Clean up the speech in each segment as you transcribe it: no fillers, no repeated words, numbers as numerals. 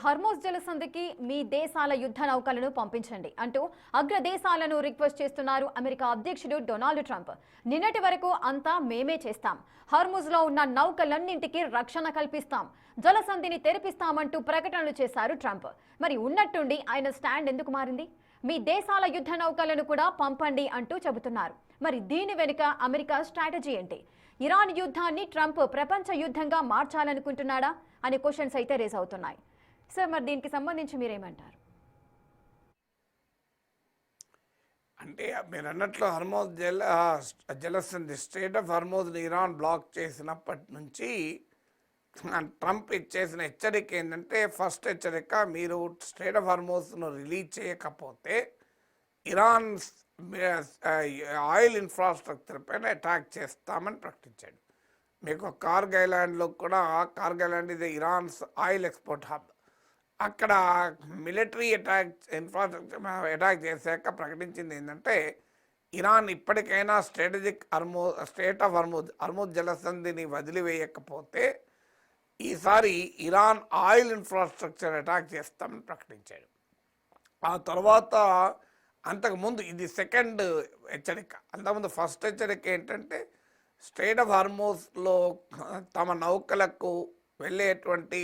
Hormuz జలసంధికి మీ దేశాల యుద్ధ నౌకలను పంపించండి అంటూ అగ్ర దేశాలను రిక్వెస్ట్ చేస్తున్నారు అమెరికా అధ్యక్షుడు డొనాల్డ్ ట్రంప్. నిన్నటి వరకు అంతా మేమే చేస్తాం, హర్మూజ్ లో ఉన్న నౌకలన్నింటికి రక్షణ కల్పిస్తాం, జలసంధిని తెరిపిస్తామంటూ ప్రకటనలు చేశారు ట్రంప్. మరి ఉన్నట్టుండి ఆయన స్టాండ్ ఎందుకు మారింది? మీ దేశాల యుద్ధ నౌకలను కూడా పంపండి అంటూ చెబుతున్నారు. మరి దీని వెనుక అమెరికా స్ట్రాటజీ ఏంటి? ఇరాన్ యుద్ధాన్ని ట్రంప్ ప్రపంచ యుద్ధంగా మార్చాలనుకుంటున్నాడా అనే క్వశ్చన్స్ అయితే రేజ్ అవుతున్నాయి. సార్, మరి దీనికి సంబంధించి మీరేమంటారు? అంటే మీరు అన్నట్లు హర్మోజ్ జలసంధి స్టేట్ ఆఫ్ హర్మోజ్ని ఇరాన్ బ్లాక్ చేసినప్పటి నుంచి ట్రంప్ ఇచ్చేసిన హెచ్చరిక ఏంటంటే, ఫస్ట్ హెచ్చరిక, మీరు స్టేట్ ఆఫ్ హర్మోజ్ను రిలీజ్ చేయకపోతే ఇరాన్ ఆయిల్ ఇన్ఫ్రాస్ట్రక్చర్ పైన అటాక్ చేస్తామని ప్రకటించాడు. మీకు కార్గ్ ఐలాండ్లో కూడా, కార్గ్ ఐలాండ్ ఇది ఇరాన్స్ ఆయిల్ ఎక్స్పోర్ట్ హబ్, అక్కడ మిలిటరీ ఇన్ఫ్రాస్ట్రక్చర్ అటాక్ చేశాక ప్రకటించింది ఏంటంటే, ఇరాన్ ఇప్పటికైనా స్టేట్ ఆఫ్ హర్మూజ్ జలసంధిని వదిలివేయకపోతే ఈసారి ఇరాన్ ఆయిల్ ఇన్ఫ్రాస్ట్రక్చర్ అటాక్ చేస్తామని ప్రకటించాడు. ఆ తర్వాత అంతకుముందు ఇది సెకండ్ హెచ్చరిక. అంతకుముందు ఫస్ట్ హెచ్చరిక ఏంటంటే, స్టేట్ ఆఫ్ హర్మూజ్లో తమ నౌకలకు వెళ్ళేటువంటి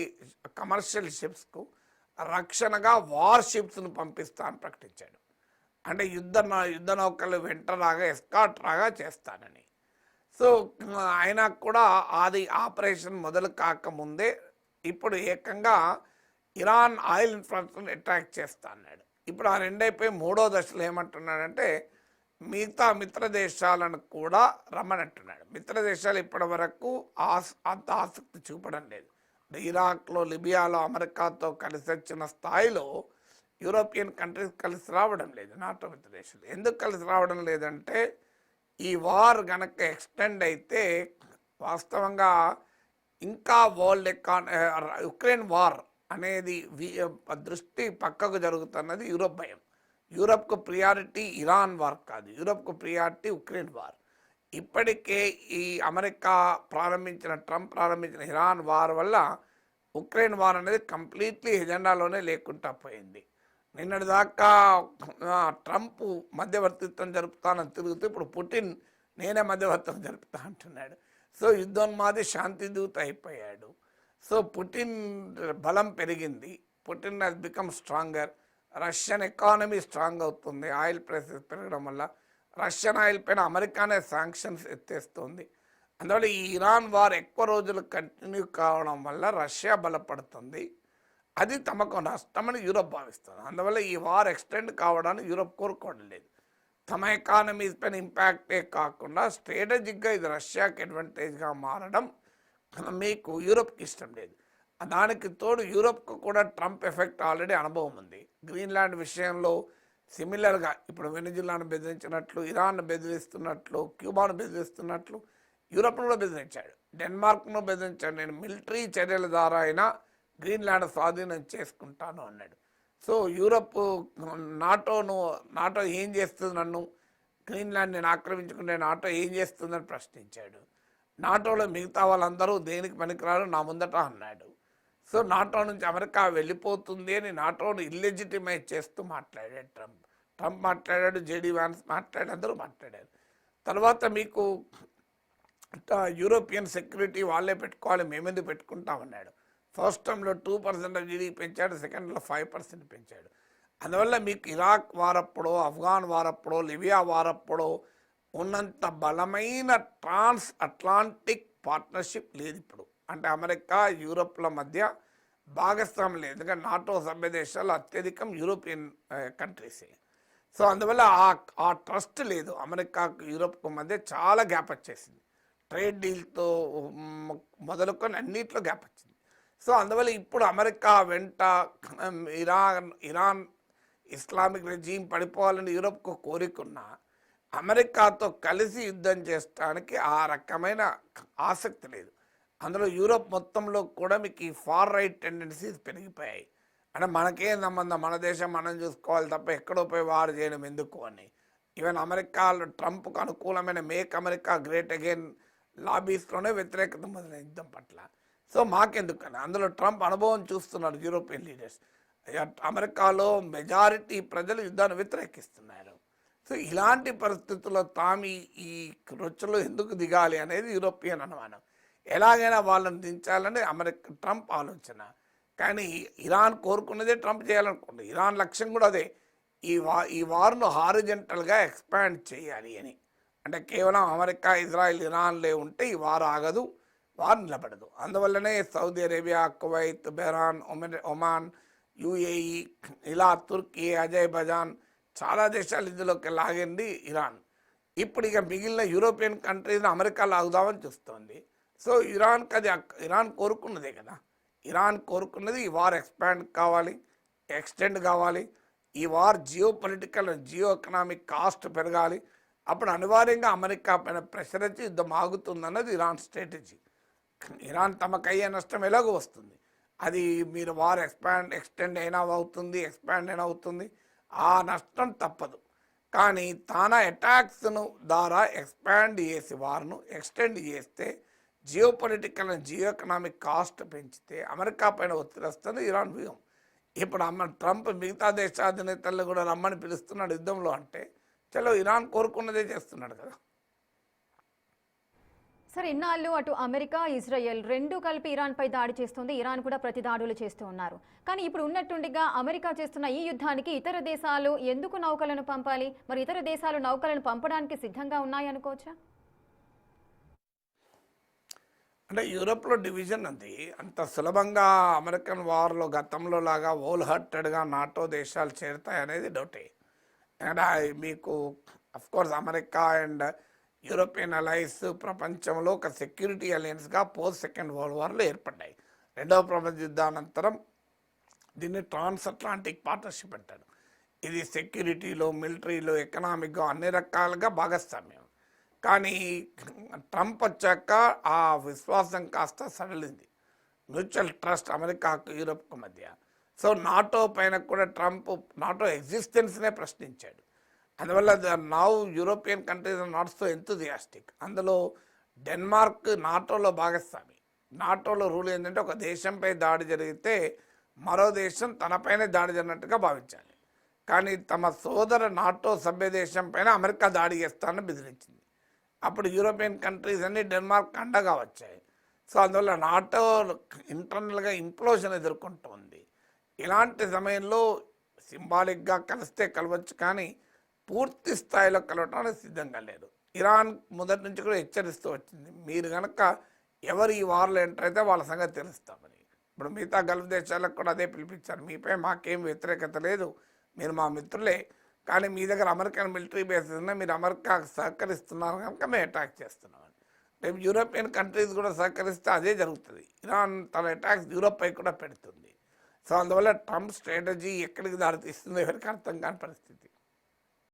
కమర్షియల్ షిప్స్కు రక్షణగా వార్ షిప్స్ను పంపిస్తా అని ప్రకటించాడు. అంటే యుద్ధ నౌకలు వెంట రాగా, ఎస్కాట్ రాగా చేస్తానని. సో అయినా కూడా అది ఆపరేషన్ మొదలు కాకముందే ఇప్పుడు ఏకంగా ఇరాన్ ఆయిల్ ఇన్ఫ్రాస్ట్రక్చర్ అటాక్ చేస్తా అన్నాడు. ఇప్పుడు ఆ రెండైపోయి మూడో దశలో ఏమంటున్నాడంటే, మిగతా మిత్ర దేశాలను కూడా రమ్మనంటున్నాడు. మిత్ర దేశాలు ఇప్పటి వరకు అంత ఆసక్తి చూపడం లేదు. ఇరాక్లో, లిబియాలో అమెరికాతో కలిసి వచ్చిన స్థాయిలో యూరోపియన్ కంట్రీస్ కలిసి రావడం లేదు. నాటో మిత్ర దేశాలు ఎందుకు కలిసి రావడం లేదంటే, ఈ వార్ గనక ఎక్స్టెండ్ అయితే వాస్తవంగా ఇంకా యుక్రెయిన్ వార్ అనేది దృష్టి పక్కకు జరుగుతున్నది యూరోప్ భయం. యూరోప్కు ప్రియారిటీ ఇరాన్ వార్ కాదు, యూరోప్కు ప్రియారిటీ ఉక్రెయిన్ వార్. ఇప్పటికే ఈ ట్రంప్ ప్రారంభించిన ఇరాన్ వార్ వల్ల ఉక్రెయిన్ వార్ అనేది కంప్లీట్లీ ఎజెండాలోనే లేకుండా పోయింది. నిన్నటి దాకా ట్రంప్ మధ్యవర్తిత్వం జరుపుతానని తిరుగుతూ ఇప్పుడు పుటిన్ నేనే మధ్యవర్తిత్వం జరుపుతా అంటున్నాడు. సో యుద్ధోన్మాది శాంతి దూత అయిపోయాడు. సో పుటిన్ బలం పెరిగింది. Putin has become stronger. Russian economy strong అవుతుంది ఆయిల్ ప్రైసెస్ పెరగడం వల్ల. రష్యన్ ఆయిల్ పైన అమెరికానే శాంక్షన్స్ ఎత్తేస్తుంది. అందువల్ల ఈ ఇరాన్ వార్ ఎక్కువ రోజులు కంటిన్యూ కావడం వల్ల రష్యా బలపడుతుంది. అది తమకు నష్టమని యూరోప్ భావిస్తుంది. అందువల్ల ఈ వార్ ఎక్స్టెండ్ కావడానికి యూరోప్ కోరుకోవడం లేదు. తమ ఎకానమీస్ పైన ఇంపాక్టే కాకుండా స్ట్రాటజిక్గా ఇది రష్యాకి అడ్వాంటేజ్గా మారడం మీకు యూరోప్కి ఇష్టం లేదు. దానికి తోడు యూరోప్కు కూడా ట్రంప్ ఎఫెక్ట్ ఆల్రెడీ అనుభవం ఉంది. గ్రీన్లాండ్ విషయంలో సిమిలర్గా ఇప్పుడు వెనిజులాను బెదిరించినట్లు, ఇరాన్ను బెదిరిస్తున్నట్లు, క్యూబాను బెదిరిస్తున్నట్లు యూరోప్ను కూడా బెదిరించాడు, డెన్మార్క్ను బెదిరించాడు. నేను మిలిటరీ చర్యల ద్వారా అయినా గ్రీన్లాండ్ స్వాధీనం చేసుకుంటాను అన్నాడు. సో యూరోప్ నాటో ఏం చేస్తుంది, నన్ను గ్రీన్లాండ్ నేను ఆక్రమించుకుంటే నాటో ఏం చేస్తుందని ప్రశ్నించాడు. నాటోలో మిగతా వాళ్ళందరూ దేనికి పనికిరారు నా ముందట అన్నాడు. సో నాటో నుంచి అమెరికా వెళ్ళిపోతుంది అని నాటోను ఇల్లెజిటిమైజ్ చేస్తూ మాట్లాడాడు ట్రంప్ మాట్లాడాడు, జేడీ వాన్స్ మాట్లాడాడు, అందరూ మాట్లాడారు. తర్వాత మీకు యూరోపియన్ సెక్యూరిటీ వాళ్ళే పెట్టుకోవాలి, మేమెందుకు పెట్టుకుంటామన్నాడు. ఫస్ట్ టైంలో 2% ఆఫ్ జీడీ పెంచాడు, సెకండ్లో 5% పెంచాడు. అందువల్ల మీకు ఇరాక్ వారప్పుడో, ఆఫ్ఘాన్ వారప్పుడో, లిబియా వారప్పుడో ఉన్నంత బలమైన ట్రాన్స్ అట్లాంటిక్ పార్ట్నర్షిప్ లేదు ఇప్పుడు. అంటే అమెరికా యూరోప్ల మధ్య భాగస్వామ్యం లేదు. ఎందుకంటే నాటో సభ్య దేశాలు అత్యధికం యూరోపియన్ కంట్రీసే. సో అందువల్ల ఆ ట్రస్ట్ లేదు. అమెరికాకు యూరోప్కు మధ్య చాలా గ్యాప్ వచ్చేసింది. ట్రేడ్ డీల్తో మొదలుకొని అన్నిట్లో గ్యాప్ వచ్చింది. సో అందువల్ల ఇప్పుడు అమెరికా వెంట ఇరాన్ ఇస్లామిక్ రెజీమ్ పడిపోవాలని యూరోప్కు కోరికున్నా అమెరికాతో కలిసి యుద్ధం చేయడానికి ఆ రకమైన ఆసక్తి లేదు. అందులో యూరోప్ మొత్తంలో కూడా మీకు ఈ ఫార్ రైట్ టెండెన్సీస్ పెరిగిపోయాయి. అంటే మనకేం సంబంధం, మన దేశం మనం చూసుకోవాలి తప్ప ఎక్కడో పోయి వారు చేయడం ఎందుకు అని. ఈవెన్ అమెరికాలో ట్రంప్కు అనుకూలమైన మేక్ అమెరికా గ్రేట్ అగైన్ లాబీస్లోనే వ్యతిరేకత మొదలైన యుద్ధం పట్ల. సో మాకెందుకని అందులో ట్రంప్ అనుభవం చూస్తున్నారు యూరోపియన్ లీడర్స్. అమెరికాలో మెజారిటీ ప్రజలు యుద్ధాన్ని వ్యతిరేకిస్తున్నారు. సో ఇలాంటి పరిస్థితుల్లో తాము ఈ రొచ్చులో ఎందుకు దిగాలి అనేది యూరోపియన్ అనుమానం. ఎలాగైనా వాళ్ళని దించాలని ట్రంప్ ఆలోచన. కానీ ఇరాన్ కోరుకున్నదే ట్రంప్ చేయాలనుకుంటుంది. ఇరాన్ లక్ష్యం కూడా అదే, ఈ వార్ను హారిజెంటల్గా ఎక్స్పాండ్ చేయాలి అని. అంటే కేవలం అమెరికా, ఇజ్రాయెల్, ఇరాన్లే ఉంటే ఈ వార్ ఆగదు, వార్ నిలబడదు. అందువల్లనే Saudi Arabia, Kuwait, బెహ్రాన్, Oman, UAE, ఇలా తుర్కీ, అజర్బైజాన్ చాలా దేశాలు ఇందులోకి లాగింది ఇరాన్. ఇప్పుడు ఇక మిగిలిన యూరోపియన్ కంట్రీస్ని అమెరికా లాగుదామని చూస్తోంది. సో ఇరాన్ కోరుకున్నదే కదా. ఇరాన్ కోరుకున్నది ఈ వార్ ఎక్స్టెండ్ కావాలి. ఈ war geo political, geo economic cost పెరగాలి. అప్పుడు అనివార్యంగా అమెరికా పైన ప్రెషర్ వచ్చి యుద్ధం ఆగుతుందన్నది ఇరాన్ స్ట్రాటజీ. ఇరాన్ తమకు అయ్యే నష్టం ఎలాగో వస్తుంది. అది మీరు వార్ ఎక్స్టెండ్ అయినా అవుతుంది, ఎక్స్పాండ్ అయినా అవుతుంది, ఆ నష్టం తప్పదు. కానీ తాన అటాక్స్ను ద్వారా ఎక్స్పాండ్ చేసి వార్ను ఎక్స్టెండ్ చేస్తే geo political and geo economic cost పెంచితే అమెరికా పైన ఒత్తిడి వస్తుంది ఇరాన్ వ్యూహం. ఇప్పుడు ట్రంప్ మిగతా దేశాధినేతలను కూడా రమ్మని పిలుస్తున్నాడు యుద్ధంలో. అంటే చలో ఇరాన్ కోరుకున్నదే చేస్తున్నాడు కదా. సరే, ఇన్నాళ్ళు అటు అమెరికా, ఇజ్రాయెల్ రెండు కలిపి ఇరాన్పై దాడి చేస్తుంది, ఇరాన్ కూడా ప్రతి దాడులు చేస్తూ ఉన్నారు. కానీ ఇప్పుడు ఉన్నట్టుండిగా అమెరికా చేస్తున్న ఈ యుద్ధానికి ఇతర దేశాలు ఎందుకు నౌకలను పంపాలి? మరి ఇతర దేశాలు నౌకలను పంపడానికి సిద్ధంగా ఉన్నాయి అనుకోవచ్చా? అంటే యూరోప్లో డివిజన్ ఉంది. అంత సులభంగా అమెరికన్ వార్లో గతంలో లాగా హోల్ హార్టెడ్గా నాటో దేశాలు చేరుతాయనేది డౌటే. అండ్ మీకు of course America and European alliance ప్రపంచంలో ఒక సెక్యూరిటీ అలయన్స్గా పోస్ట్ సెకండ్ వరల్డ్ వార్లో ఏర్పడ్డాయి. రెండవ ప్రపంచ యుద్ధానంతరం దీన్ని ట్రాన్స్ అట్లాంటిక్ పార్ట్నర్షిప్ అంటారు. ఇది సెక్యూరిటీలో, మిలిటరీలో, ఎకనామిక్గా అన్ని రకాలుగా భాగస్వామ్యం. కానీ ట్రంప్ వచ్చాక ఆ విశ్వాసం కాస్త సడలింది. మ్యూచువల్ ట్రస్ట్ అమెరికాకు, యూరోప్కు మధ్య. సో నాటో పైన కూడా ట్రంప్ నాటో ఎగ్జిస్టెన్స్నే ప్రశ్నించాడు. అందువల్ల now European countries are not so enthusiastic. అందులో డెన్మార్క్ నాటోలో భాగస్వామి. నాటోలో రూల్ ఏంటంటే ఒక దేశంపై దాడి జరిగితే మరో దేశం తనపైనే దాడి జరిగినట్టుగా భావించాలి. కానీ తమ సోదర నాటో సభ్య దేశం పైన అమెరికా దాడి చేస్తానని బెదిరించింది. అప్పుడు యూరోపియన్ కంట్రీస్ అన్ని డెన్మార్క్ అండగా వచ్చాయి. సో అందువల్ల నాటో ఇంటర్నల్గా ఇంప్లోషన్ ఎదుర్కొంటుంది. ఇలాంటి సమయంలో సింబాలిక్గా కలిస్తే కలవచ్చు, కానీ పూర్తి స్థాయిలో కలవటానికి సిద్ధంగా లేదు. ఇరాన్ మొదటి నుంచి కూడా హెచ్చరిస్తూ వచ్చింది, మీరు కనుక ఎవరు ఈ వార్లో ఎంటర్ అయితే వాళ్ళ సంగతి తెలుస్తామని. ఇప్పుడు మిగతా గల్ఫ్ దేశాలకు కూడా అదే పిలిపించారు, మీపై మాకేం వ్యతిరేకత లేదు, మీరు మా మిత్రులే, కానీ మీ దగ్గర అమెరికన్ మిలిటరీ బేసెస్ ఉన్నాయి, మీరు అమెరికాకు సహకరిస్తున్నారు కనుక మేము అటాక్ చేస్తున్నామని. రేపు యూరోపియన్ కంట్రీస్ కూడా సహకరిస్తే అదే జరుగుతుంది. ఇరాన్ తన అటాక్స్ యూరోప్ పై కూడా పెడుతుంది. సో అందువల్ల ట్రంప్ స్ట్రాటజీ ఎక్కడికి దారితీస్తుందో ఎవరికి అర్థం కాని పరిస్థితి.